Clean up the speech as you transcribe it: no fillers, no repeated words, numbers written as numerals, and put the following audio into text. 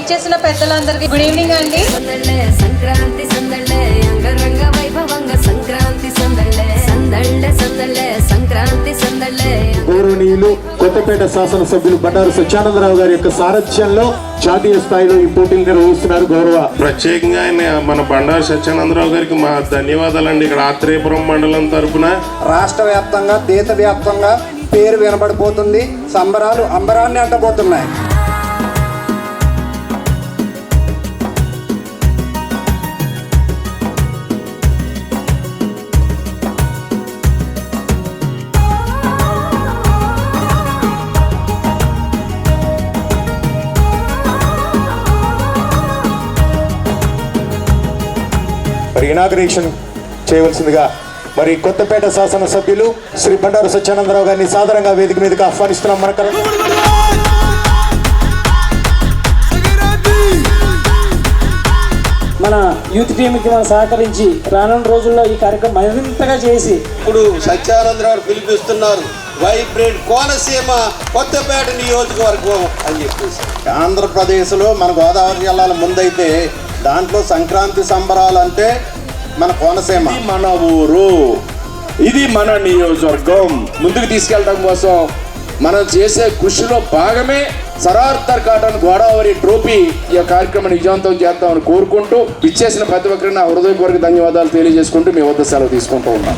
విచ్చేసిన పెద్దలందరికీ good evening అండి. సంక్రాంతి సందళ్ళే అంగరంగ వైభవంగా సంక్రాంతి సందళ్ళే సందళ్ళే సందళ్ళే సంక్రాంతి సందళ్ళే. గౌరవనీయులు కొత్తపేట శాసనసభ్యులు బండారు సత్యానందరావు గారి యొక్క సారథ్యంలో జాతీయ స్థాయిలో ఈ పోటీలు నిర్వహిస్తున్నారు. గౌరవ ప్రత్యేకంగా మన బండారు సత్యానందరావు గారికి మా ధన్యవాదాలండి. ఇక్కడ ఆత్రేయపురం మండలం తరఫున రాష్ట్ర వ్యాప్తంగా దేశ వ్యాప్తంగా పేరు వినబడిపోతుంది. సంబరాలు అంబరాన్ని అంటబోతున్నాయి. మరి ఇనాగరేషన్ చేయవలసిందిగా మరి కొత్తపేట శాసనసభ్యులు శ్రీ బండారు సత్యానందరావు గారిని సాధారణంగా వేదిక మీదకి ఆహ్వానిస్తున్నాం. మన యూత్ టీంకి మనం సహకరించి రానున్న రోజుల్లో ఈ కార్యక్రమం మరింతగా చేసి ఇప్పుడు సత్యానందరావు పిలిపిస్తున్నారు. వైబ్రెంట్ కోనసీమ కొత్తపేట నియోజకవర్గం అని చెప్పేసి. ఆంధ్రప్రదేశ్లో మన గోదావరి జిల్లాల ముందైతే దాంట్లో సంక్రాంతి సంబరాలు అంటే మన కోనసీమ, మన ఊరు, ఇది మన నియోజకవర్గం ముందుకు తీసుకెళ్ళడం కోసం మనం చేసే కృషిలో భాగమే సరార్థర్ కాటన్ గోదావరి ట్రోఫీ ఈ కార్యక్రమాన్ని విజయవంతం చేద్దామని కోరుకుంటూ ఇచ్చేసిన ప్రతి ఒక్కరికి నా హృదయపూర్వక ధన్యవాదాలు తెలియజేసుకుంటూ మీ వద్ద సెలవు తీసుకుంటూ ఉన్నాం.